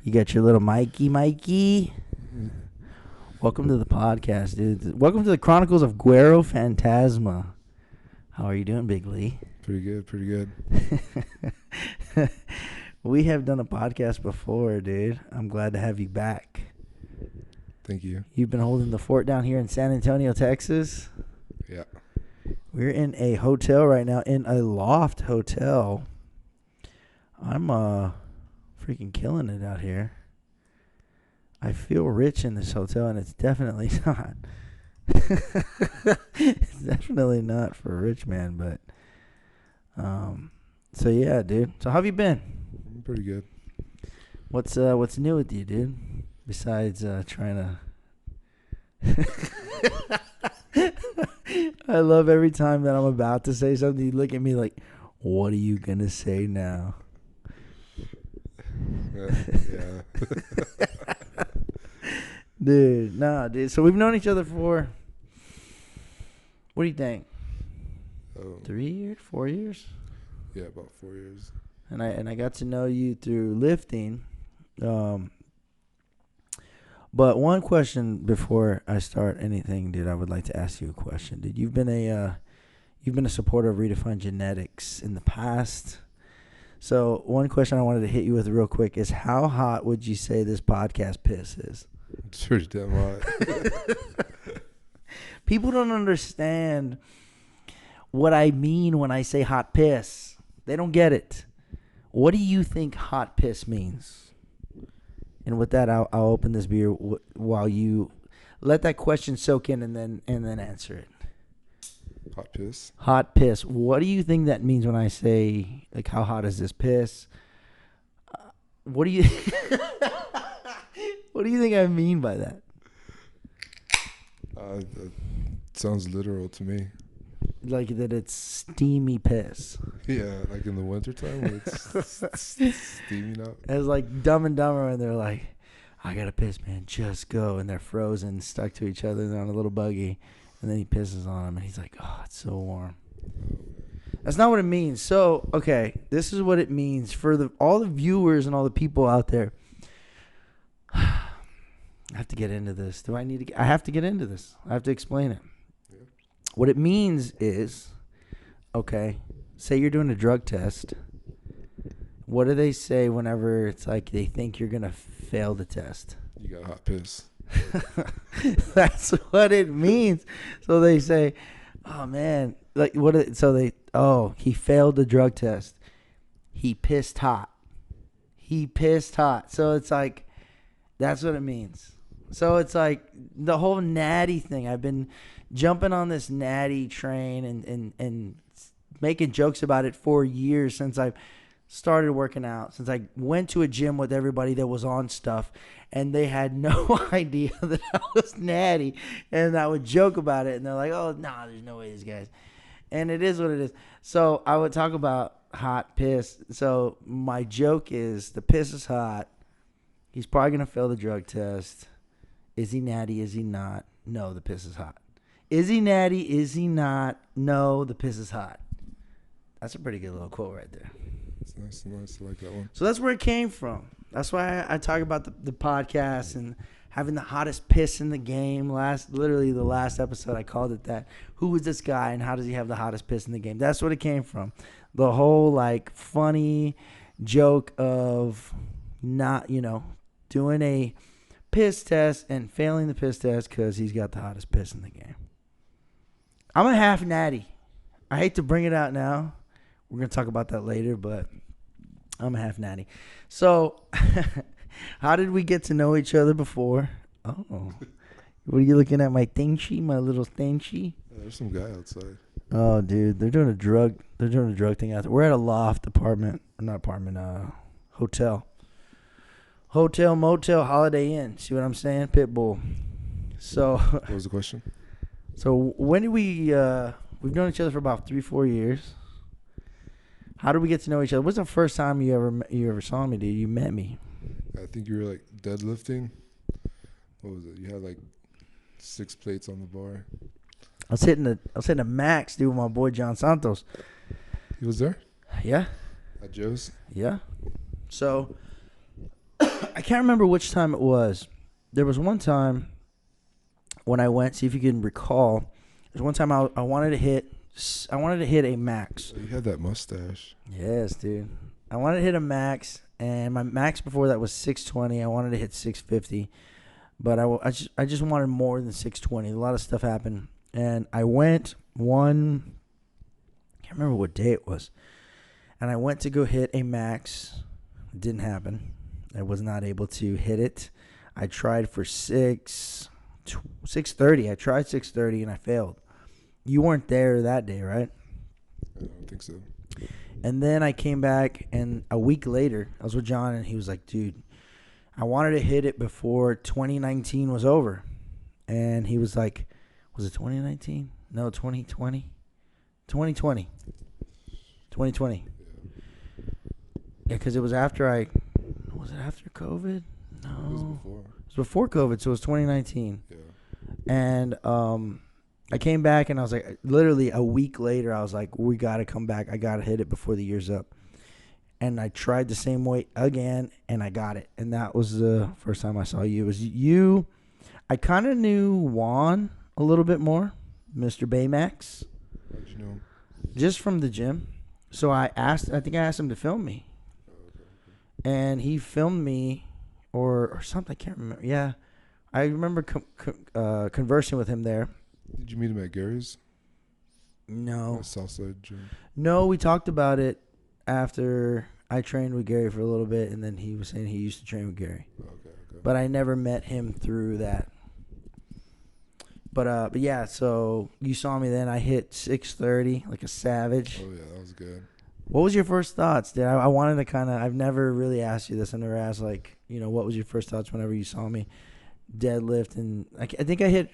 You got your little Mikey. Welcome to the podcast, dude. Welcome to the Chronicles of Guero Phantasma. How are you doing, Big Lee? Pretty good. We have done a podcast before, dude. I'm glad to have you back. Thank you. You've been holding the fort down here in San Antonio, Texas. Yeah. We're in a hotel right now, in a loft hotel. I'm freaking killing it out here. I feel rich in this hotel, and it's definitely not. It's definitely not for a rich man, but so yeah, dude. So how have you been? I'm pretty good. What's new with you, dude? Besides trying to I love every time that I'm about to say something, you look at me like, what are you gonna say now? Yeah. Dude. So we've known each other for, what do you think? 3 years, 4 years? Yeah, about 4 years. And I got to know you through lifting. But one question before I start anything, dude, I would like to ask you a question. Dude, you've been a supporter of redefined genetics in the past. So one question I wanted to hit you with real quick is, how hot would you say this podcast piss is? It's pretty damn hot. People don't understand what I mean when I say hot piss. They don't get it. What do you think hot piss means? And with that, I'll open this beer while you let that question soak in and then answer it. Hot piss? Hot piss. What do you think that means when I say, like, how hot is this piss? What do you what do you think I mean by that? That sounds literal to me. Like that it's steamy piss. Yeah, like in the wintertime when it's steaming up. It's like Dumb and Dumber when they're like, I gotta piss, man, just go. And they're frozen, stuck to each other, and they're on a little buggy. And then he pisses on him, and he's like, oh, it's so warm. That's not what it means. So, okay, this is what it means for all the viewers and all the people out there. I have to get into this. I have to get into this. I have to explain it. Yeah. What it means is, okay, say you're doing a drug test. What do they say whenever it's like they think you're going to fail the test? You got hot piss. That's what it means. So they say, oh man, like he failed the drug test. He pissed hot. So it's like, that's what it means. So it's like the whole natty thing. I've been jumping on this natty train and making jokes about it for years, since I've started working out, since I went to a gym with everybody that was on stuff, and they had no idea that I was natty, and I would joke about it, and they're like, oh, nah, there's no way these guys. And it is what it is. So I would talk about hot piss. So my joke is, the piss is hot. He's probably going to fail the drug test. Is he natty? Is he not? No, the piss is hot. Is he natty? Is he not? No, the piss is hot. That's a pretty good little quote right there. It's nice. I like that one. So that's where it came from. That's why I talk about the podcast and having the hottest piss in the game. Literally the last episode, I called it that. Who is this guy and how does he have the hottest piss in the game? That's what it came from. The whole like funny joke of not, doing a piss test and failing the piss test because he's got the hottest piss in the game. I'm a half natty. I hate to bring it out now. We're going to talk about that later, but I'm a half natty. So, how did we get to know each other before? Oh, what are you looking at? My little thingy? There's some guy outside. Oh, dude, they're doing a drug thing out there. We're at a loft hotel, motel, Holiday Inn. See what I'm saying? Pitbull. So, What was the question? So when did we've known each other for about 3-4 years. How did we get to know each other? What's the first time you ever saw me, dude? You met me. I think you were like deadlifting. What was it? You had like 6 plates on the bar. I was hitting a max, dude, with my boy John Santos. He was there? Yeah. At Joe's? Yeah. So I can't remember which time it was. There was one time when I went. See if you can recall. There's one time I wanted to hit. I wanted to hit a max. You had that mustache. Yes, dude. I wanted to hit a max, and my max before that was 620. I wanted to hit 650, but I just wanted more than 620. A lot of stuff happened, and I went one. I can't remember what day it was, and I went to go hit a max. It didn't happen. I was not able to hit it. I tried for 630. I tried 630, and I failed. You weren't there that day, right? I don't think so. And then I came back, and a week later, I was with John, and he was like, dude, I wanted to hit it before 2019 was over. And he was like, was it 2019? No, 2020? 2020. 2020. Yeah, because it was after was it after COVID? No. It was before. It was before COVID, so it was 2019. Yeah. And I came back, and I was like, literally a week later, I was like, we got to come back. I got to hit it before the year's up. And I tried the same weight again, and I got it. And that was the first time I saw you. It was you. I kind of knew Juan a little bit more, Mr. Baymax. How'd you know? Just from the gym. So I think I asked him to film me. And he filmed me or something. I can't remember. Yeah. I remember conversing with him there. Did you meet him at Gary's? No. Southside gym. No, we talked about it after I trained with Gary for a little bit, and then he was saying he used to train with Gary. Okay. But I never met him through that. But yeah, so you saw me then. I hit 630 like a savage. Oh, yeah, that was good. What was your first thoughts, dude? I wanted to kind of, I've never really asked you this. I never asked, like, what was your first thoughts whenever you saw me deadlift? And I think I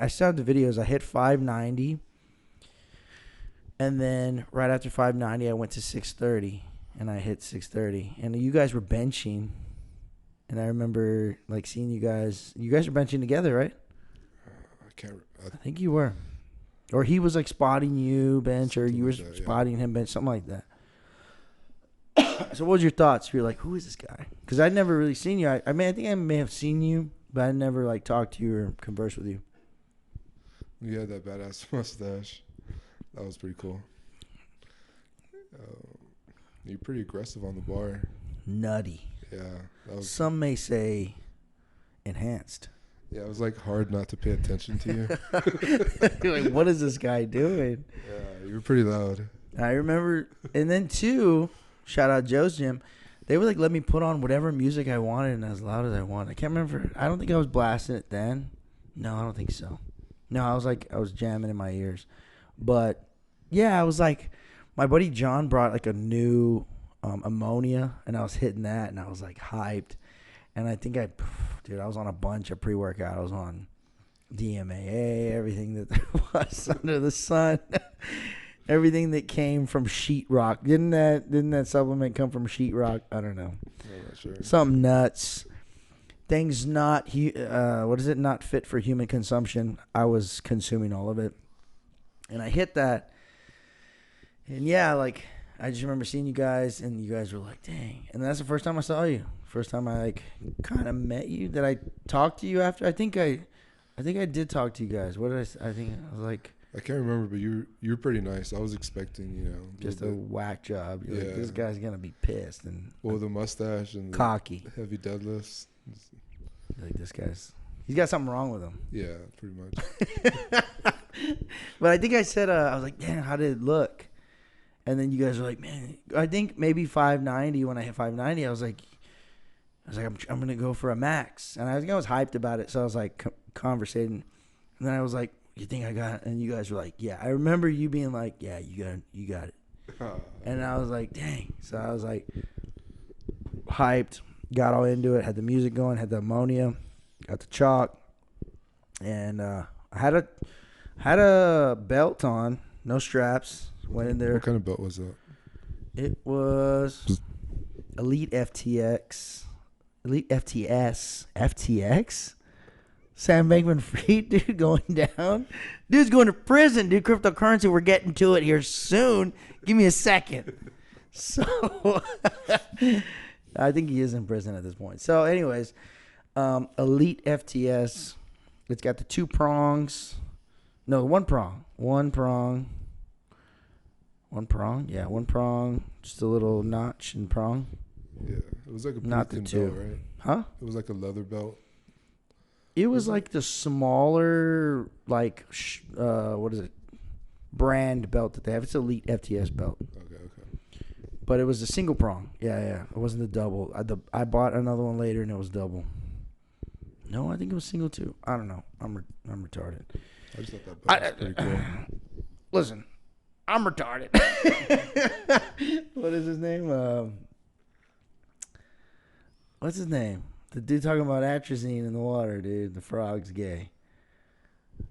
saw the videos. I hit 590. And then right after 590, I went to 630. And I hit 630. And you guys were benching. And I remember, like, seeing you guys. You guys were benching together, right? I think you were. Or he was, like, spotting you bench, or you were spotting him bench, something like that. So what was your thoughts? You're like, who is this guy? Because I'd never really seen you. I think I may have seen you, but I never, like, talked to you or conversed with you. You had that badass mustache. That was pretty cool. You're pretty aggressive on the bar. Nutty. Yeah. Some may say enhanced. Yeah, it was, like, hard not to pay attention to you. You're like, what is this guy doing? Yeah, you were pretty loud. I remember, and then too, shout out Joe's Gym, they would, like, let me put on whatever music I wanted and as loud as I wanted. I can't remember. I don't think I was blasting it then. No, I don't think so. No, I was jamming in my ears. But yeah, I was like, my buddy John brought, like, a new ammonia, and I was hitting that, and I was, like, hyped. And I think I was on a bunch of pre-workout. I was on DMAA, everything that there was under the sun. Everything that came from sheetrock. Didn't that supplement come from sheetrock? I don't know. I'm not sure. Something nuts. Things not not fit for human consumption. I was consuming all of it. And I hit that. And yeah, like, I just remember seeing you guys, and you guys were like, dang. And that's the first time I saw you. First time I, like, kind of met you. Did I talk to you after? I think I did talk to you guys. What did I think I was like. I can't remember, but you were pretty nice. I was expecting, just a whack job. You're like, this guy's gonna be pissed and the mustache and cocky, the heavy deadlifts. You're like, he's got something wrong with him. Yeah, pretty much. But I think I said, I was like, damn, how did it look? And then you guys were like, man, I think maybe 590. When I hit 590, I was like, I'm gonna go for a max, and I think I was hyped about it. So I was like conversating, and then I was like, you think I got it? And you guys were like, yeah. I remember you being like, yeah, you got it. And I was like, dang. So I was like hyped, got all into it, had the music going, had the ammonia, got the chalk, and I had a belt on, no straps. Went in there. What kind of belt was that? It was Elite FTX. FTX? Sam Bankman-Fried, dude, going down. Dude's going to prison, dude. Cryptocurrency, we're getting to it here soon. Give me a second. So, I think he is in prison at this point. So, anyways, Elite FTS. It's got the 2 prongs. No, 1 prong. 1 prong. 1 prong? Yeah, 1 prong. Just a little notch and prong. Yeah, it was like a pretty Not the thin 2. belt, right? Huh? It was like a leather belt. It was like the smaller, like, what is it? Brand belt that they have. It's Elite FTS belt. Okay. But it was a single prong. Yeah. It wasn't the double. I bought another one later and it was double. No, I think it was single too. I don't know. I'm retarded. I just thought that belt was pretty cool. Listen, I'm retarded. What is his name? What's his name? The dude talking about atrazine in the water, dude. The frog's gay.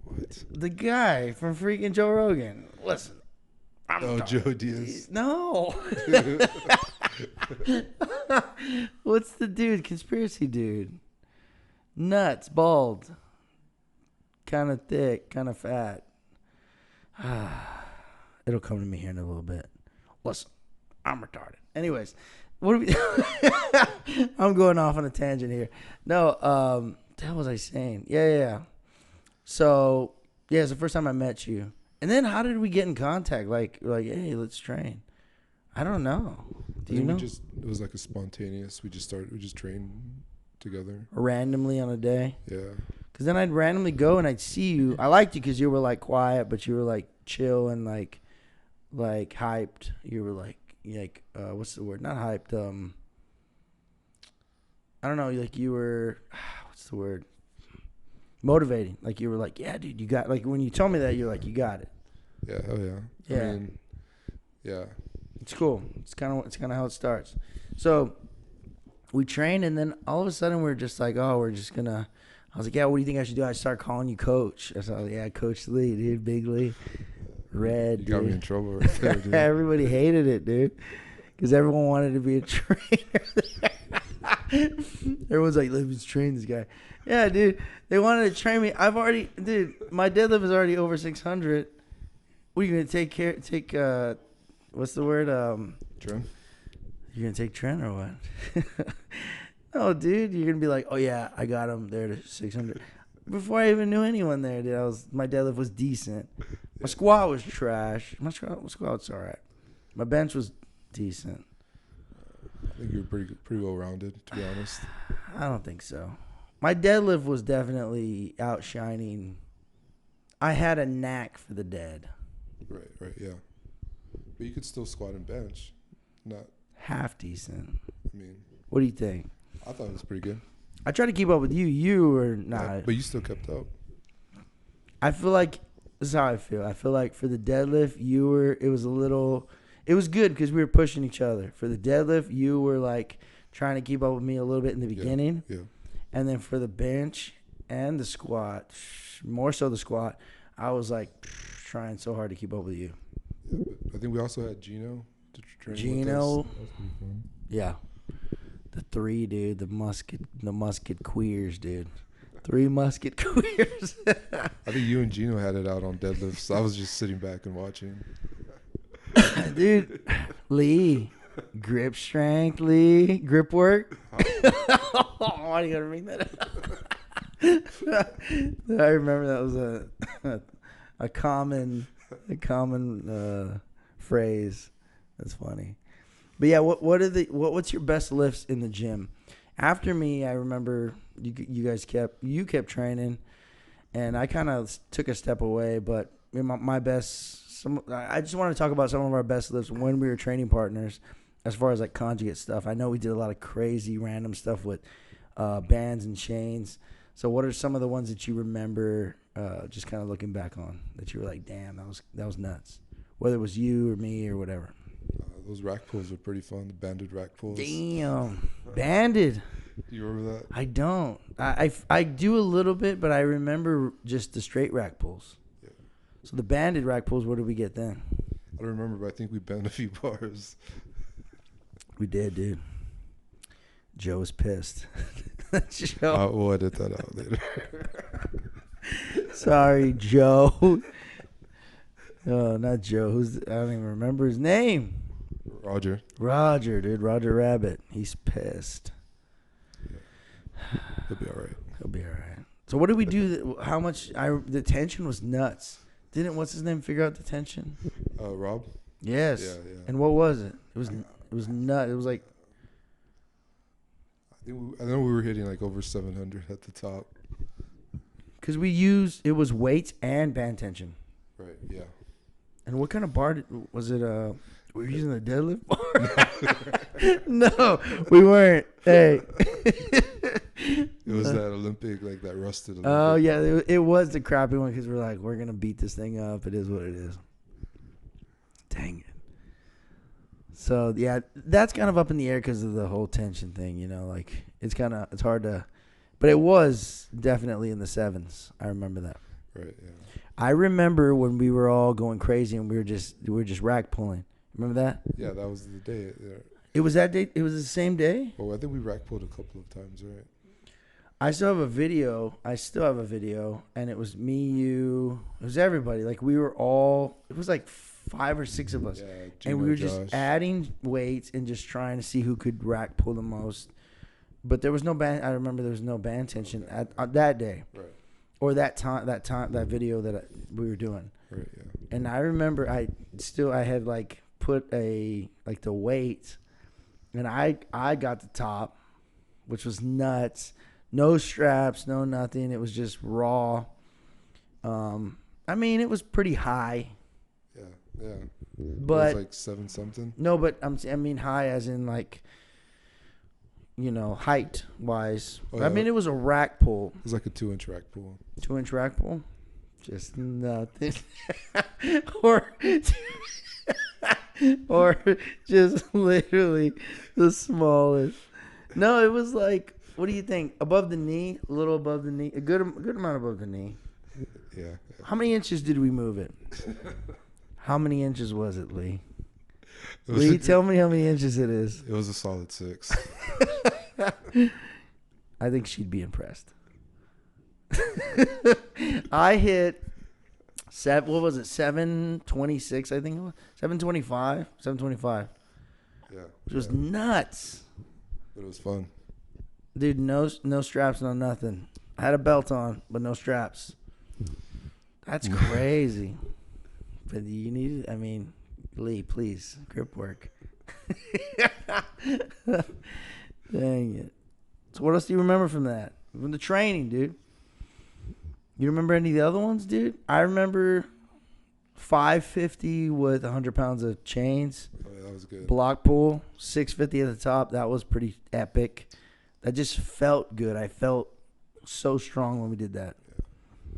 What? The guy from freaking Joe Rogan. Listen. Joe Diaz. No. What's the dude? Conspiracy dude. Nuts, bald. Kind of thick, kind of fat. It'll come to me here in a little bit. Listen, I'm retarded. Anyways, what are we? I'm going off on a tangent here. No, what the hell was I saying? Yeah. So, yeah, it's the first time I met you. And then how did we get in contact? Like, hey, let's train. I don't know. Do you know? It was like a spontaneous. We just trained together. Randomly on a day? Yeah. Because then I'd randomly go and I'd see you. I liked you because you were like quiet, but you were like chill and like hyped. You were like what's the word? Not hyped. I don't know. Like you were, what's the word? Motivating. Like you were like, yeah, dude, you got. Like when you told me that, you're like, you got it. Yeah. Oh yeah. Yeah. I mean, yeah. It's cool. It's kind of how it starts. So we trained, and then all of a sudden we're just like, oh, we're just gonna. I was like, yeah, what do you think I should do? I started calling you Coach. I was like, yeah, Coach Lee, dude, Big Lee, Red. You got me in trouble right there, dude. Everybody hated it, dude, because everyone wanted to be a trainer. Everyone's like, let's train this guy. Yeah, dude, they wanted to train me. My deadlift is already over 600. What are you gonna take? What's the word? Trent? You're gonna take Trent or what? No, dude, you're gonna be like, oh yeah, I got him there to 600. Before I even knew anyone there, dude, my deadlift was decent. My squat was trash. My squat was all right. My bench was decent. I think you're pretty well rounded, to be honest. I don't think so. My deadlift was definitely outshining. I had a knack for the dead. Right, yeah. But you could still squat and bench. Not half decent. I mean, what do you think? I thought it was pretty good. I tried to keep up with you. You were not. Yeah, but you still kept up. I feel like this is how I feel. I feel like for the deadlift, it was good because we were pushing each other. For the deadlift, you were like trying to keep up with me a little bit in the beginning. Yeah. And then for the bench and the squat, more so the squat, I was like trying so hard to keep up with you. Yeah, but I think we also had Gino to train with us. Gino. That was pretty fun. Yeah. The 3, dude. The musket queers, dude. 3 musket queers. I think you and Gino had it out on deadlifts. So I was just sitting back and watching. Dude, Lee. Grip strength, Lee. Grip work. Why do you gotta bring that up? I remember that was a common phrase. That's funny. But yeah, what's your best lifts in the gym? After me, I remember you guys kept training, and I kind of took a step away. But my best, I just want to talk about some of our best lifts when we were training partners, as far as like conjugate stuff. I know we did a lot of crazy random stuff with bands and chains. So what are some of the ones that you remember, just kind of looking back on, that you were like, damn, that was nuts, whether it was you or me or whatever? Those rack pulls were pretty fun. The banded rack pulls. Damn, banded. You remember that? I don't. I do a little bit, but I remember just the straight rack pulls. Yeah. So the banded rack pulls, what did we get then? I don't remember, but I think we bent a few bars. We did, dude. Joe was pissed. Joe. We'll edit that out later. Sorry, Joe. Oh, not Joe. I don't even remember his name. Roger. Roger, dude. Roger Rabbit. He's pissed. Yeah. He'll be all right. He'll be all right. So what did we do? How much? The tension was nuts. Didn't what's his name figure out the tension? Rob. Yes. Yeah. And what was it? It was nuts. It was like. I know we were hitting like over 700 at the top. Because it was weights and band tension. Right. Yeah. And what kind of bar was it? We were using the deadlift bar. No, we weren't. Hey. It was that Olympic, like that rusted Olympic. Oh, yeah. It was the crappy one because we're like, we're going to beat this thing up. It is what it is. Dang it. So, yeah, that's kind of up in the air because of the whole tension thing, you know. Like, it's hard to. But it was definitely in the sevens. I remember that. Right, yeah. I remember when we were all going crazy and we were just rack pulling. Remember that? Yeah, that was the day. Yeah. It was that day. It was the same day. Well, I think we rack pulled a couple of times, right? I still have a video. And it was me, you. It was everybody. Like we were all. It was like 5 or 6 of us, Yeah, and we were just Josh. adding weights and just trying to see who could rack pull the most. But there was no band. I remember there was no band tension at that day, Right. or that video that we were doing. Right. Yeah. And I remember I had like put the weight, and I got the top, which was nuts. No straps, no nothing. It was just raw. I mean, it was pretty high. Yeah. But it was like 7 something. No, but I mean high as in like, you know, height wise. Oh, yeah. I mean, it was a rack pull. It was like a 2-inch rack pull. 2-inch rack pull? Just nothing. or just literally the smallest. No, it was like, what do you think? Above the knee? A little above the knee? A good amount above the knee. Yeah. How many inches did we move it? How many inches was it, Lee? Lee, tell me how many inches it is. It was a solid 6. I think she'd be impressed. I hit what was it? 726, I think it was. 725. 725. Yeah. Which was nuts. But it was fun. Dude, no straps, no nothing. I had a belt on, but no straps. That's crazy. But you need, I mean, Lee, please, grip work. Dang it. So what else do you remember from that? From the training, dude? You remember any of the other ones, dude? I remember 550 with 100 pounds of chains. Oh, yeah, that was good. Block pull, 650 at the top. That was pretty epic. That just felt good. I felt so strong when we did that. Yeah.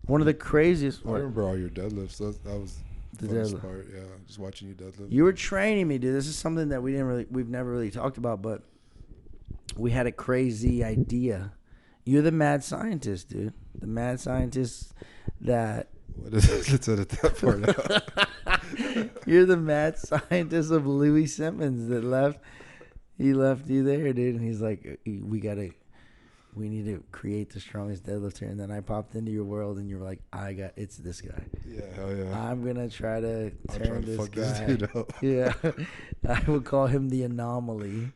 One of the craziest. I remember all your deadlifts. That was the funnest part. Yeah, just watching you deadlift. You were training me, dude. This is something that we've never really talked about, but we had a crazy idea. You're the mad scientist, dude. The mad scientist that. What is it? Let's edit that part out. You're the mad scientist of Louis Simmons that left. He left you there, dude, and he's like, we need to create the strongest deadlifter. And then I popped into your world, and you're like, it's this guy. Yeah, hell yeah. I'm gonna try to turn this guy. This dude up. Yeah, I would call him the anomaly.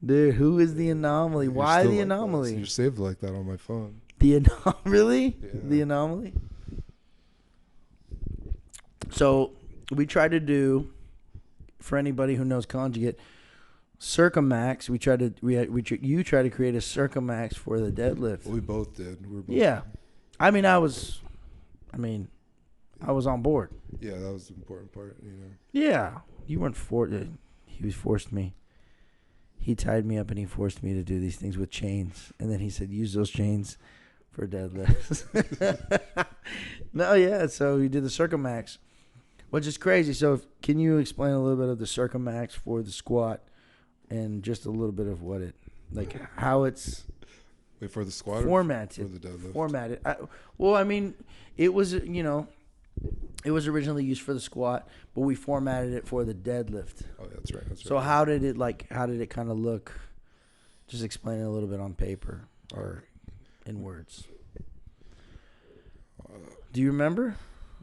Dude, who is the anomaly? Why the anomaly? You're saved like that on my phone. The really? Yeah. The anomaly? So we try to do, for anybody who knows conjugate, Circumax. You try to create a Circumax for the deadlift. Well, we both did. Yeah, I was on board. Yeah, that was the important part, you know. Yeah, you weren't he forced me. He tied me up and he forced me to do these things with chains, and then he said, "Use those chains for deadlifts." No, yeah. So we did the Circumax, which is crazy. So can you explain a little bit of the Circumax for the squat? And just a little bit of what how it's for the squat formatted. Or for the deadlift? Formatted. It was, it was originally used for the squat, but we formatted it for the deadlift. Oh, that's right. So how did it kind of look? Just explain it a little bit on paper or in words. Do you remember?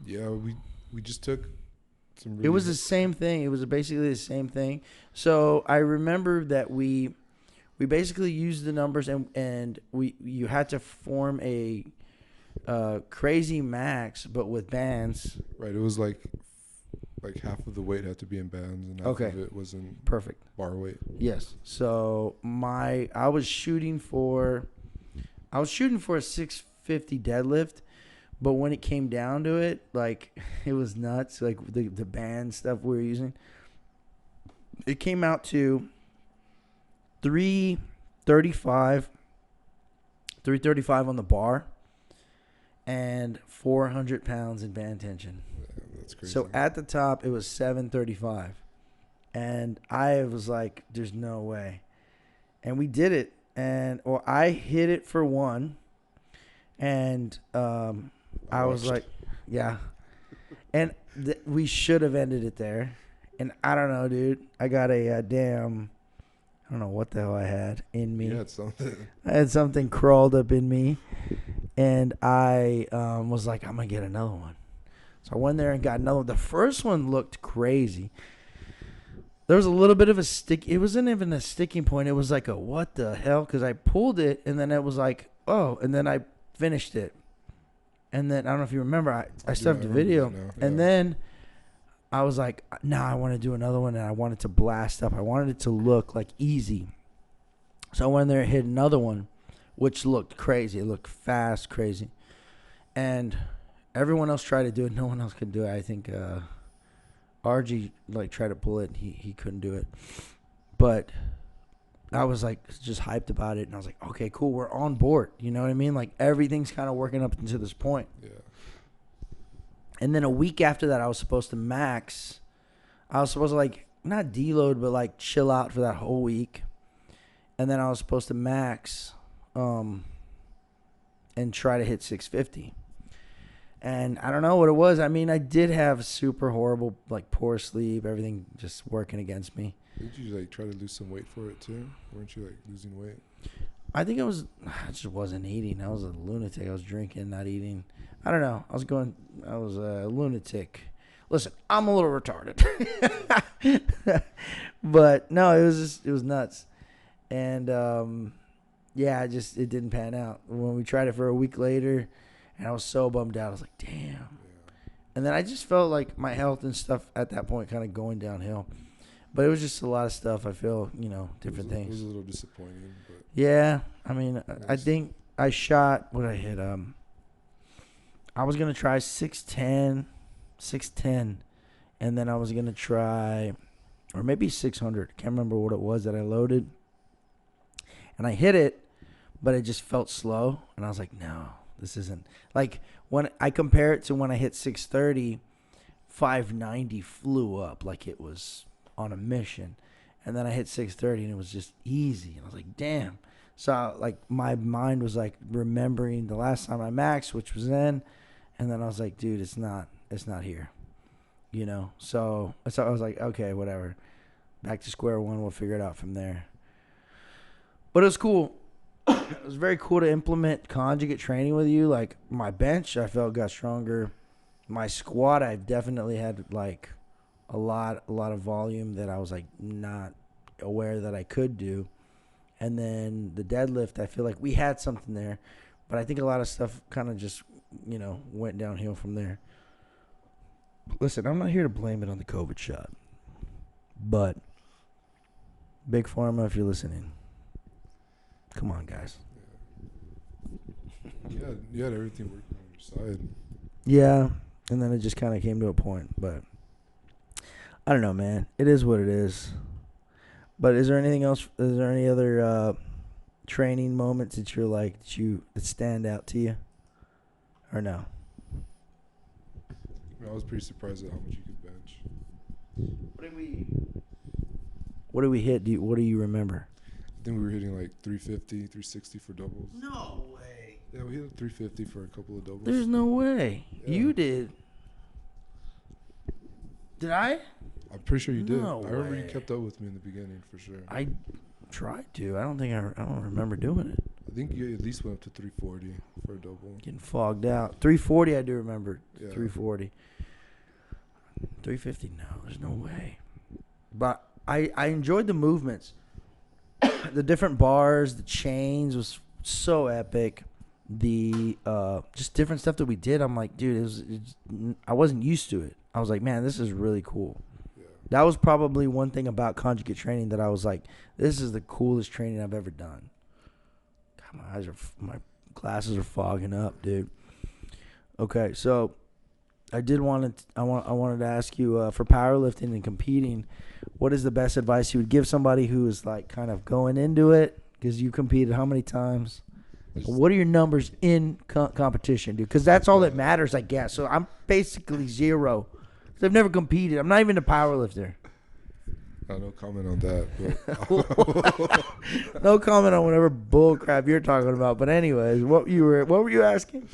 Yeah, we just took some It really was the same thing. It was basically the same thing. So I remember that we basically used the numbers and you had to form a crazy max, but with bands. right. It was like half of the weight had to be in bands and half Okay. of it was in Perfect. bar weight. Yes. So I was shooting for a 650 deadlift, but when it came down to it, like it was nuts. Like the band stuff we were using, it came out to 335 on the bar and 400 pounds in band tension. Yeah, that's crazy. So at the top, it was 735. And I was like, there's no way. And we did it. And I hit it for one. And I was like, yeah. And we should have ended it there. And I don't know, dude. I got a damn, I don't know what the hell I had in me. You had something. I had something crawled up in me. And I was like, I'm going to get another one. So I went there and got another one. The first one looked crazy. There was a little bit of a stick. It wasn't even a sticking point. It was like a what the hell? Because I pulled it, and then it was like, oh, and then I finished it. And then, I don't know if you remember, I stuffed the video. Yeah. And then I was like, nah, I want to do another one, and I wanted to blast up. I wanted it to look like easy. So I went there and hit another one, which looked crazy. It looked fast, crazy. And everyone else tried to do it. No one else could do it. I think RG tried to pull it. He couldn't do it. But I was like just hyped about it, and I was like, okay, cool, we're on board. You know what I mean? Like everything's kind of working up until this point. Yeah. And then a week after that, I was supposed to max. I was supposed to not deload, but chill out for that whole week. And then I was supposed to max and try to hit 650. And I don't know what it was. I mean, I did have super horrible, poor sleep, everything just working against me. Did you try to lose some weight for it too? Weren't you losing weight? I think I just wasn't eating. I was a lunatic. I was drinking, not eating. I don't know. I was a lunatic. Listen, I'm a little retarded. But no, it was nuts. And yeah, it didn't pan out. When we tried it for a week later, and I was so bummed out. I was like, damn. Yeah. And then I just felt like my health and stuff at that point kind of going downhill. But it was just a lot of stuff. I feel, different things. It was a little disappointing. But yeah. I mean, I think I shot, what I hit, I was going to try 610, and then I was going to try, or maybe 600. Can't remember what it was that I loaded. And I hit it, but it just felt slow. And I was like, no, this isn't. When I compare it to when I hit 630, 590 flew up like it was on a mission. And then I hit 630, and it was just easy. And I was like, damn. So, my mind was, remembering the last time I maxed, which was then. And then I was like, dude, it's not here. So I was like, okay, whatever. Back to square one. We'll figure it out from there. But it was cool. It was very cool to implement conjugate training with you. My bench, I felt got stronger. My squat, I definitely had a lot of volume that I was not aware that I could do. And then the deadlift, I feel like we had something there, but I think a lot of stuff kind of just went downhill from there. Listen, I'm not here to blame it on the COVID shot, but Big Pharma, if you're listening, come on, guys. Yeah, you had everything working on your side. Yeah, and then it just kind of came to a point, but I don't know, man. It is what it is. But is there anything else? Is there any other training moments that you're that stand out to you, or no? I was pretty surprised at how much you could bench. What did we hit? What do you remember? I think we were hitting 350, 360 for doubles. No way. Yeah, we hit 350 for a couple of doubles. There's no way. Yeah. You did. Did I? I'm pretty sure you did. No I remember way. you kept up with me in the beginning for sure. I tried to. I don't remember doing it. I think you at least went up to 340 for a double. Getting fogged out. 340, I do remember. Yeah. 340. 350? No, there's no way. But I enjoyed the movements. The different bars, the chains was so epic. The just different stuff that we did. I'm like, dude, I wasn't used to it. I was like, man, this is really cool. Yeah. That was probably one thing about conjugate training that I was like, this is the coolest training I've ever done. God, my glasses are fogging up, dude. Okay, so I wanted to ask you for powerlifting and competing, what is the best advice you would give somebody who is like kind of going into it? Because you competed how many times? What are your numbers in competition, dude? Because that's all that matters, I guess. So I'm basically zero. Because I've never competed. I'm not even a powerlifter. No comment on that. But No comment on whatever bull crap you're talking about. But anyways, what were you asking?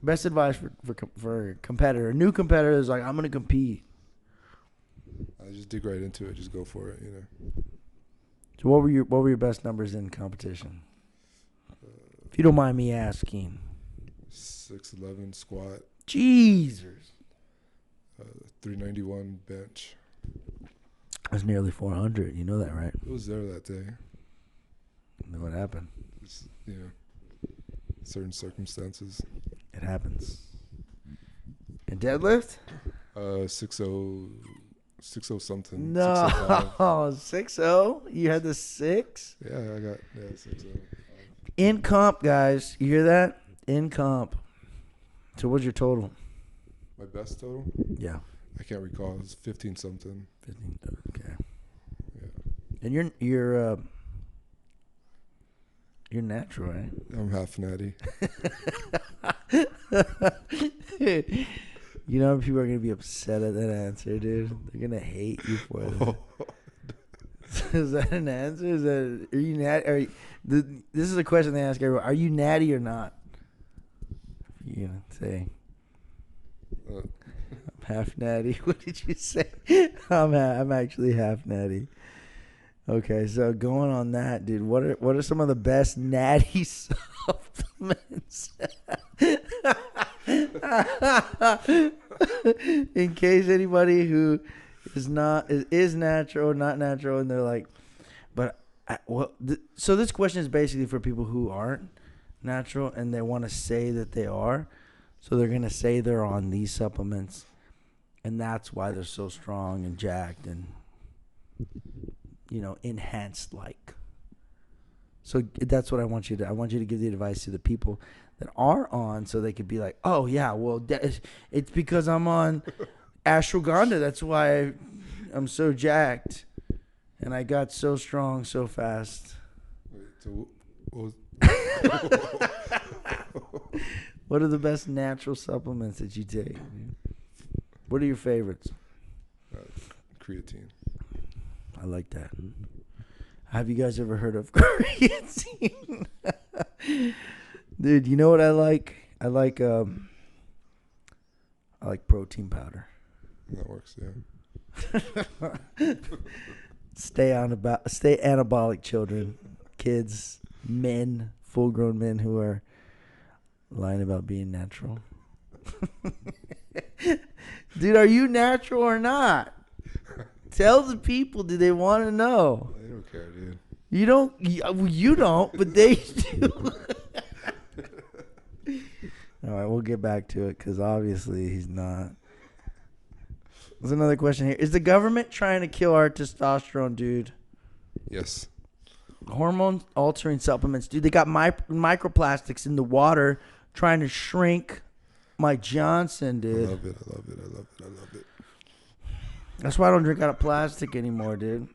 Best advice for a competitor, a new competitor is like, I'm gonna compete. I just dig right into it. Just go for it. So what were your best numbers in competition? If you don't mind me asking. 6'11" squat. Jesus. 391 bench. That's nearly 400. You know that, right? It was there that day. And then what happened? It's, certain circumstances. It happens. And deadlift? 60 something. No, 605. 60. You had the 6. Yeah, I got 60. In comp, guys. You hear that? In comp. So what's your total? My best total? Yeah. I can't recall. It was 15 something. 15. Okay. Yeah. And you're natural, right? I'm half natty. You know people are gonna be upset at that answer, dude. They're gonna hate you for it. Is that an answer? Are you natty? This is a question they ask everyone. Are you natty or not? You're gonna say I'm half natty. What did you say? I'm actually half natty. Okay, so going on that, dude, what are some of the best natty supplements? In case anybody who is natural, not natural, and they're like, so this question is basically for people who aren't natural and they want to say that they are, so they're gonna say they're on these supplements, and that's why they're so strong and jacked and enhanced like. So that's what I want you to give the advice to the people that are on, so they could be like, oh yeah, well it's because I'm on ashwagandha. That's why I'm so jacked and I got so strong so fast. Wait, so What are the best natural supplements that you take? What are your favorites? Creatine. I like that. Have you guys ever heard of creatine? Dude, you know what I like? I like protein powder. That works, yeah. Stay anabolic, children, kids, men, full-grown men who are lying about being natural. Dude, are you natural or not? Tell the people. Do they want to know? They don't care, dude. You don't. You don't, but they do. All right, we'll get back to it because obviously he's not. There's another question here. Is the government trying to kill our testosterone, dude? Yes. Hormone-altering supplements, dude. They got microplastics in the water trying to shrink my Johnson, dude. I love it. That's why I don't drink out of plastic anymore, dude.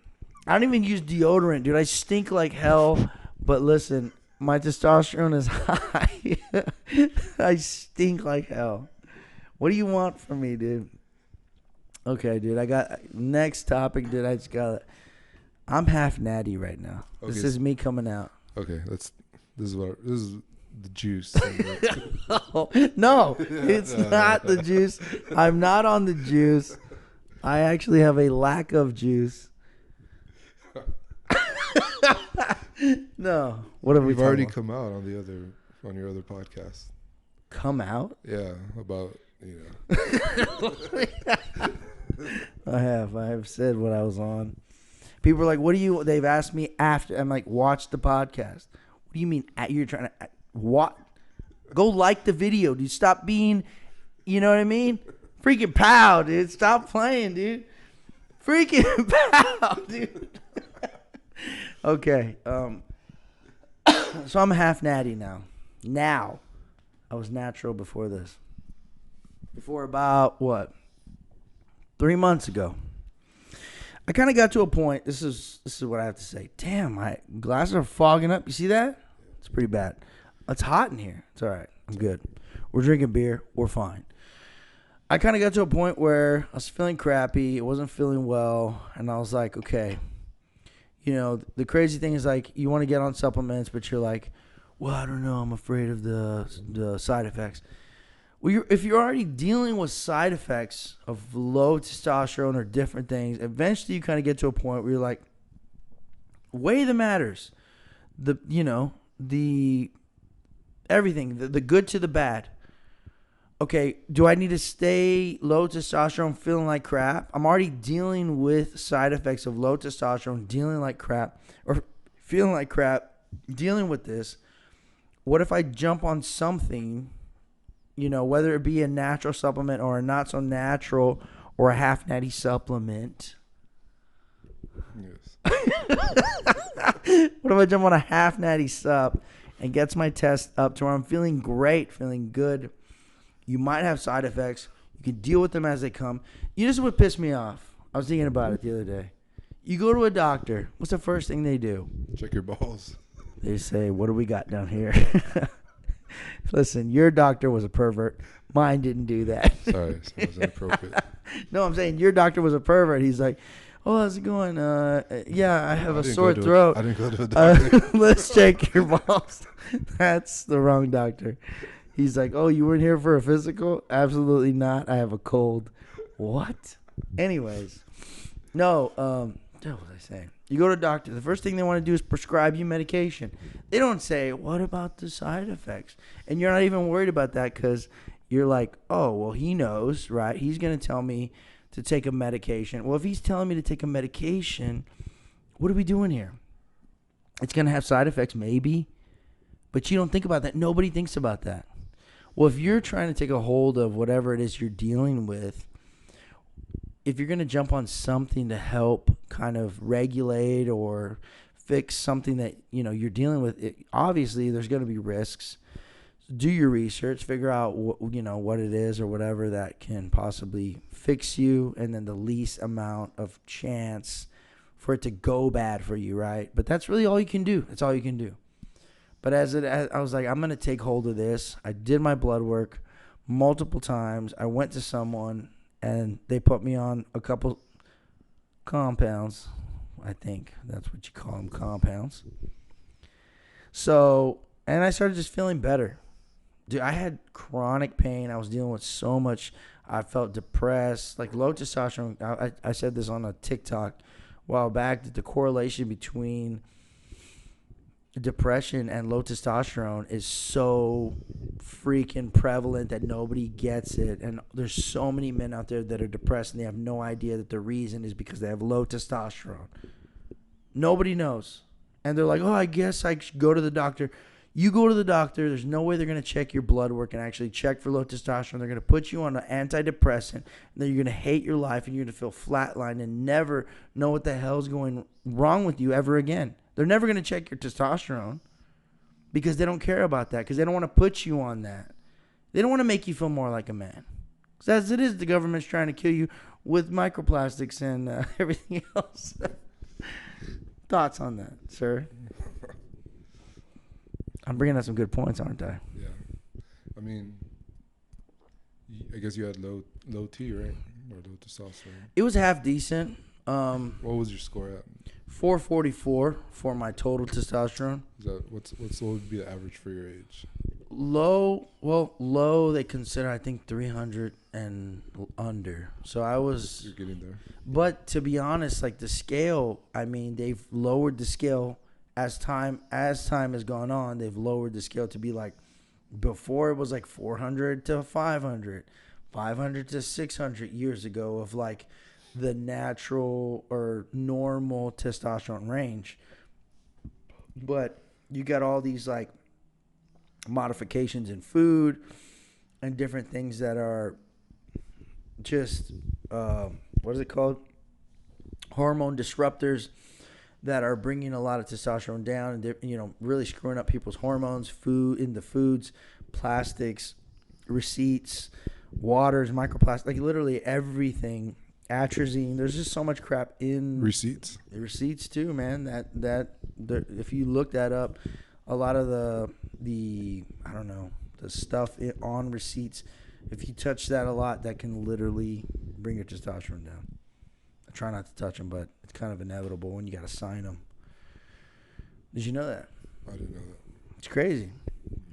I don't even use deodorant, dude. I stink like hell. But listen, my testosterone is high. I stink like hell. What do you want from me, dude? Okay, dude. I got next topic, dude. I'm half natty right now. Okay. This is me coming out. Okay, this is the juice. No, it's not the juice. I'm not on the juice. I actually have a lack of juice. No. What have we? You've already come out on your other podcast. Come out? Yeah, about you know. I have said what I was on. People are like, "What do you?" They've asked me after. I'm like, "Watch the podcast." What do you mean? You're trying to what? Go like the video, dude. Stop being, you know what I mean? Freaking pow, dude. Stop playing, dude. Freaking pow, dude. Okay. So I'm half natty now. Now, I was natural before this. Before about what? 3 months ago. I kind of got to a point. This is what I have to say. Damn, my glasses are fogging up. You see that? It's pretty bad. It's hot in here. It's all right. I'm good. We're drinking beer. We're fine. I kind of got to a point where I was feeling crappy. I wasn't feeling well. And I was like, okay. You know, the crazy thing is like you want to get on supplements, but you're like, well, I don't know. I'm afraid of the side effects. Well, if you're already dealing with side effects of low testosterone or different things, eventually you kind of get to a point where you're like, weigh the matters. Everything, the good to the bad. Okay, do I need to stay low testosterone feeling like crap? I'm already dealing with side effects of low testosterone, dealing like crap, or feeling like crap, dealing with this. What if I jump on something, you know, whether it be a natural supplement or a not so natural or a half natty supplement? Yes. What if I jump on a half natty sup and gets my test up to where I'm feeling great, feeling good? You might have side effects. You can deal with them as they come. You know, this is what pissed me off. I was thinking about it the other day. You go to a doctor. What's the first thing they do? Check your balls. They say, what do we got down here? Listen, your doctor was a pervert. Mine didn't do that. Sorry, that was inappropriate. No, I'm saying your doctor was a pervert. He's like, oh, how's it going? Yeah, I have a sore throat. I didn't go to a doctor. Let's check your balls. That's the wrong doctor. He's like, oh, you weren't here for a physical? Absolutely not. I have a cold. What? Anyways. No, what was I saying? You go to a doctor. The first thing they want to do is prescribe you medication. They don't say, what about the side effects? And you're not even worried about that because you're like, oh, well, he knows, right? He's going to tell me to take a medication. Well, if he's telling me to take a medication, what are we doing here? It's going to have side effects, maybe. But you don't think about that. Nobody thinks about that. Well, if you're trying to take a hold of whatever it is you're dealing with, if you're going to jump on something to help kind of regulate or fix something that, you know, you're dealing with, obviously there's going to be risks. Do your research, figure out what it is or whatever that can possibly fix you, and then the least amount of chance for it to go bad for you, right? But that's really all you can do. That's all you can do. But I was like, I'm going to take hold of this. I did my blood work multiple times. I went to someone, and they put me on a couple compounds. I think that's what you call them, compounds. So, and I started just feeling better. Dude, I had chronic pain. I was dealing with so much. I felt depressed, like low testosterone. I said this on a TikTok a while back, that the correlation between depression and low testosterone is so freaking prevalent that nobody gets it. And there's so many men out there that are depressed and they have no idea that the reason is because they have low testosterone. Nobody knows. And they're like, oh, I guess I should go to the doctor. You go to the doctor, there's no way they're going to check your blood work and actually check for low testosterone. They're going to put you on an antidepressant, and then you're going to hate your life and you're going to feel flatlined and never know what the hell's going wrong with you ever again. They're never going to check your testosterone because they don't care about that, because they don't want to put you on that. They don't want to make you feel more like a man. Because as it is, the government's trying to kill you with microplastics and everything else. Thoughts on that, sir? I'm bringing up some good points, aren't I? Yeah. I mean, I guess you had low T, right? Or low testosterone. It was half decent. What was your score at? 444 for my total testosterone. Is that what would be the average for your age? Low, they consider, I think, 300 and under. So I was... You're getting there. But to be honest, like the scale, I mean, they've lowered the scale as time has gone on. They've lowered the scale to be like, before it was like 400 to 500. 500 to 600 years ago of like the natural or normal testosterone range. But you got all these like modifications in food and different things that are just what is it called? Hormone disruptors that are bringing a lot of testosterone down and really screwing up people's hormones, food in the foods, plastics, receipts, waters, microplastics, like literally everything. Atrazine. There's just so much crap in Receipts too, man. If you look that up, a lot of the I don't know, the stuff on receipts, if you touch that a lot, that can literally bring your testosterone down. I try not to touch them, but it's kind of inevitable when you got to sign them. Did you know that? I didn't know that. It's crazy.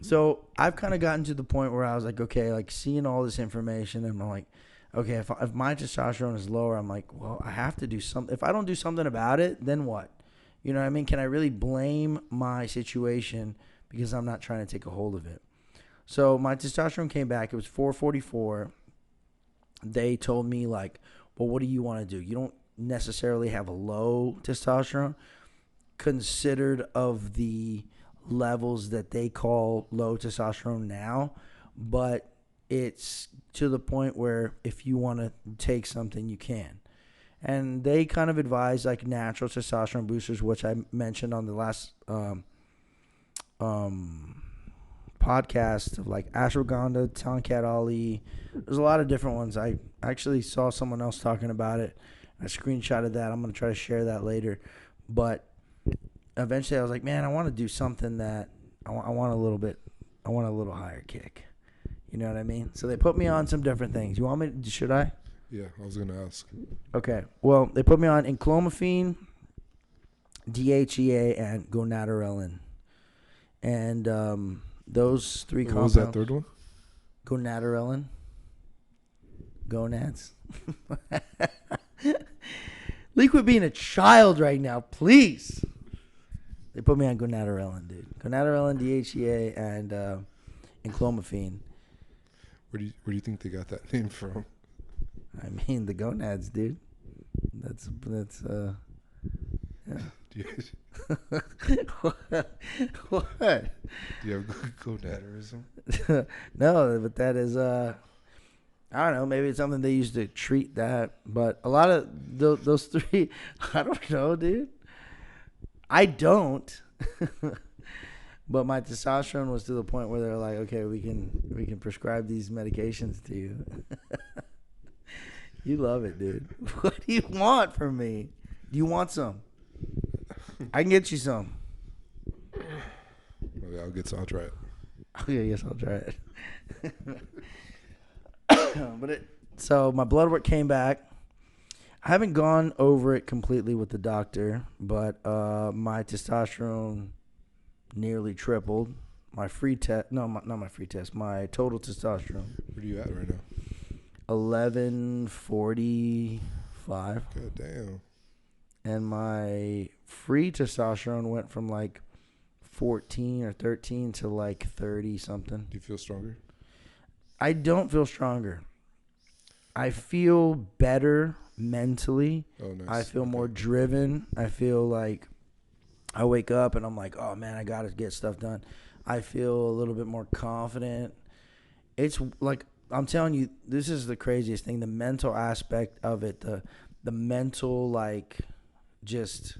So I've kind of gotten to the point where I was like, okay, like seeing all this information, and I'm like, okay, if my testosterone is lower, I'm like, well, I have to do something. If I don't do something about it, then what? You know what I mean? Can I really blame my situation because I'm not trying to take a hold of it? So my testosterone came back. It was 444. They told me like, well, what do you want to do? You don't necessarily have a low testosterone considered of the levels that they call low testosterone now, but it's to the point where if you want to take something, you can. And they kind of advise like natural testosterone boosters, which I mentioned on the last podcast of like ashwagandha, Tonkat Ali. There's a lot of different ones. I actually saw someone else talking about it. I screenshotted that. I'm going to try to share that later. But eventually I was like, man, I want to do something that I want a little higher kick. You know what I mean? So they put me on some different things. You want me to, should I? Yeah, I was going to ask. Okay. Well, they put me on enclomiphene, DHEA, and gonadorelin. And those three compounds. What was that third one? Gonadorelin. Gonads. Liquid being a child right now, please. They put me on gonadorelin, dude. Gonadorelin, DHEA, and enclomiphene. Where do you think they got that name from? I mean, the gonads, dude. That's yeah. What? Do you have gonadorism? No, but that is I don't know. Maybe it's something they used to treat that. But a lot of those three, I don't know, dude. I don't. But my testosterone was to the point where they're like, okay, we can prescribe these medications to you. You love it, dude. What do you want from me? Do you want some? I can get you some. Okay, I'll try it. Okay, yes, I'll try it. So my blood work came back. I haven't gone over it completely with the doctor, but my testosterone nearly tripled. My free test, no, not my free test. My total testosterone. Where are you at right now? 1145. God damn. And my free testosterone went from like 14 or 13 to like 30 something. Do you feel stronger? I don't feel stronger. I feel better mentally. Oh, nice. I feel more driven. I feel like I wake up and I'm like, oh man, I got to get stuff done. I feel a little bit more confident. It's like, I'm telling you, this is the craziest thing. The mental aspect of it, the mental, like, just,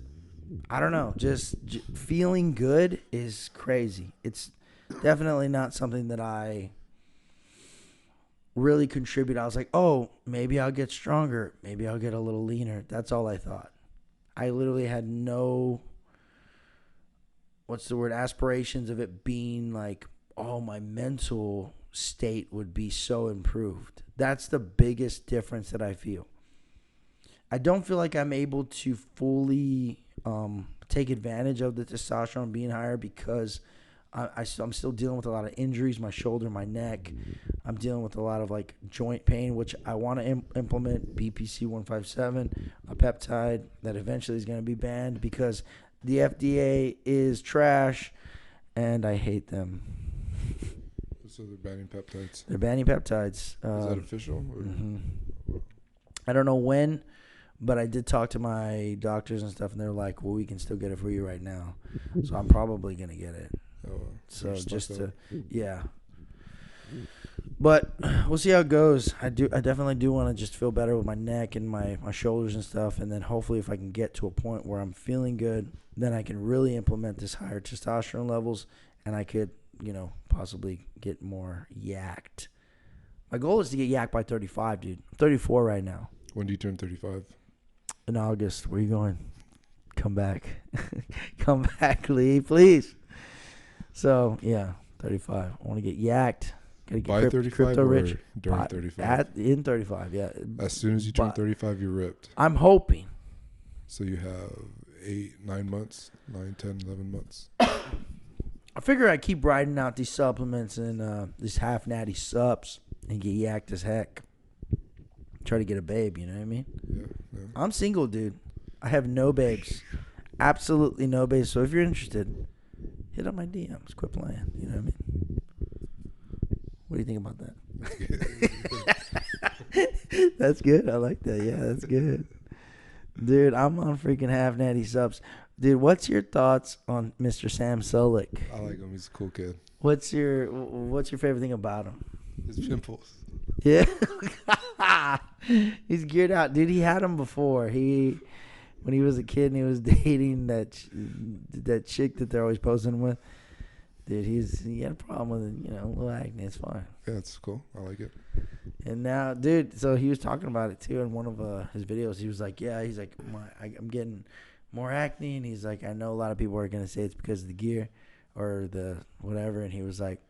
I don't know, just feeling good is crazy. It's definitely not something that I really contribute. I was like, oh, maybe I'll get stronger. Maybe I'll get a little leaner. That's all I thought. I literally had no, aspirations of it being like, oh, my mental state would be so improved. That's the biggest difference that I feel. I don't feel like I'm able to fully take advantage of the testosterone being higher because I'm still dealing with a lot of injuries, my shoulder, my neck. I'm dealing with a lot of like joint pain, which I want to implement BPC 157, a peptide that eventually is going to be banned because the FDA is trash and I hate them. So they're banning peptides. They're banning peptides. Is that official? Or? I don't know when, but I did talk to my doctors and stuff, and they're like, well, we can still get it for you right now. So I'm probably going to get it. Oh, so just to, yeah. But we'll see how it goes. I definitely do want to just feel better with my neck and my shoulders and stuff. And then hopefully if I can get to a point where I'm feeling good, then I can really implement this higher testosterone levels, and I could, possibly get more yacked. My goal is to get yacked by 35, dude. I'm 34 right now. When do you turn 35? In August. Where you going? Come back. Come back, Lee, please. So, yeah, 35. I want to get yacked. Gotta get By 35 crypto or rich. during 35? In 35, yeah. As soon as you turn 35, you're ripped. I'm hoping. So you have 9 months, 9, 10, 11 months. I figure I keep riding out these supplements and these half natty sups and get yacked as heck. Try to get a babe, you know what I mean? Yeah. I'm single, dude. I have no babes. Absolutely no babes. So if you're interested, hit up my DMs. Quit playing. You know what I mean? What do you think about that? That's good. I like that. Yeah, that's good. Dude, I'm on freaking half natty subs. Dude, what's your thoughts on Mr. Sam Sulek? I like him. He's a cool kid. What's your favorite thing about him? His pimples. Yeah. He's geared out. Dude, he had them before. When he was a kid and he was dating that chick that they're always posing with. Dude, he had a problem with it, a little acne. It's fine. Yeah, it's cool. I like it. And now, dude, so he was talking about it too in one of his videos. He was like, yeah, he's like, I'm getting more acne. And he's like, I know a lot of people are going to say it's because of the gear or the whatever. And he was like,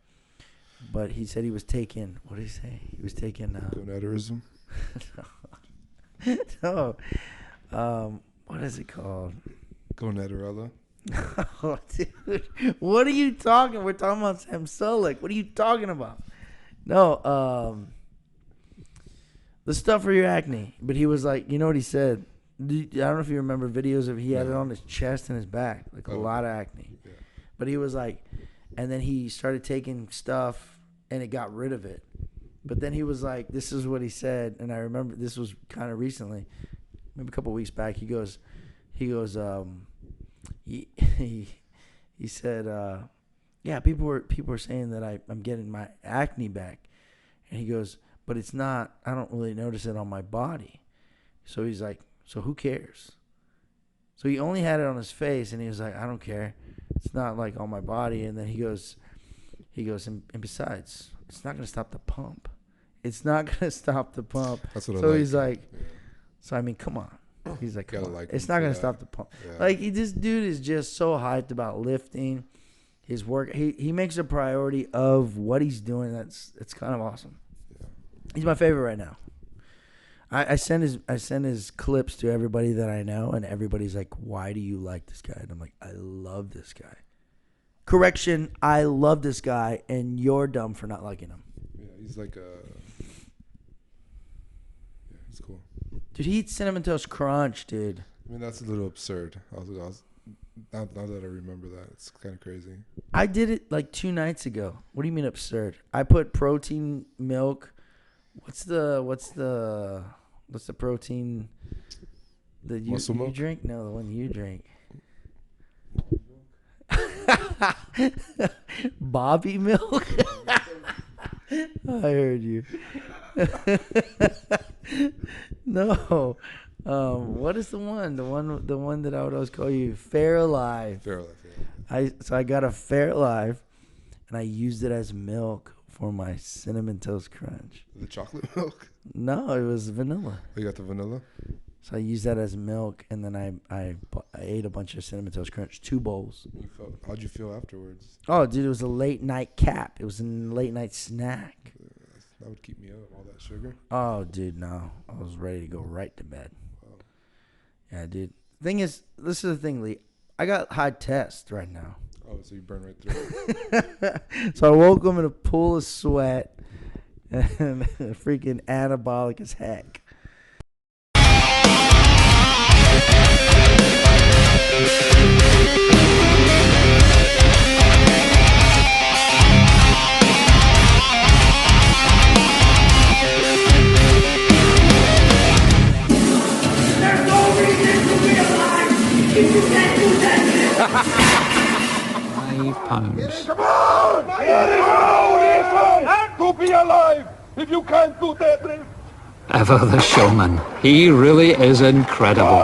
but he said he was taking, what did he say? He was taking. Gonadorism? No. What is it called? Gonadarella? Oh, dude. What are you talking? We're talking about Sam Sulek. What are you talking about? No, the stuff for your acne. But he was like, you know what he said? I don't know if you remember videos of he had it on his chest and his back, like a lot of acne. Yeah. But he was like, and then he started taking stuff and it got rid of it. But then he was like, this is what he said, and I remember this was kind of recently, maybe a couple of weeks back. He goes, he said, yeah, people were saying that I'm getting my acne back, and he goes, but it's not. I don't really notice it on my body. So he's like, so who cares? So he only had it on his face, and he was like, I don't care. It's not like on my body. And then he goes, and besides, it's not gonna stop the pump. It's not gonna stop the pump. That's what so I he's like. like, so I mean, come on. He's like, come on. like it's not gonna stop the pump. Yeah. Like this dude is just so hyped about lifting, his work. He makes a priority of what he's doing. It's kind of awesome. Yeah. He's my favorite right now. I send his clips to everybody that I know, and everybody's like, why do you like this guy? And I'm like, I love this guy. Correction, I love this guy, and you're dumb for not liking him. Yeah, he's like he's cool. Dude, he eats Cinnamon Toast Crunch, dude. I mean, that's a little absurd. I was now that I remember that, it's kind of crazy. I did it like 2 nights ago. What do you mean absurd? I put protein milk. What's the protein that you drink? No, the one you drink. Bobby milk. I heard you. No. What is the one? The one that I would always call you Fairlife. Fairlife, yeah. So I got a Fairlife, and I used it as milk for my Cinnamon Toast Crunch. The chocolate milk? No, it was vanilla. Oh, you got the vanilla? So I used that as milk, and then I ate a bunch of Cinnamon Toast Crunch, 2 bowls. How'd you feel afterwards? Oh, dude, it was a late night cap. It was a late night snack. That would keep me up, all that sugar. Oh, dude, no. I was ready to go right to bed. Wow. Yeah, dude. Thing is, this is the thing, Lee. I got high test right now. Oh, so you burn right through it. So I woke up in a pool of sweat and freaking anabolic as heck. pounds. Come on! And to be alive! If you can't do that, Ever the showman. He really is incredible.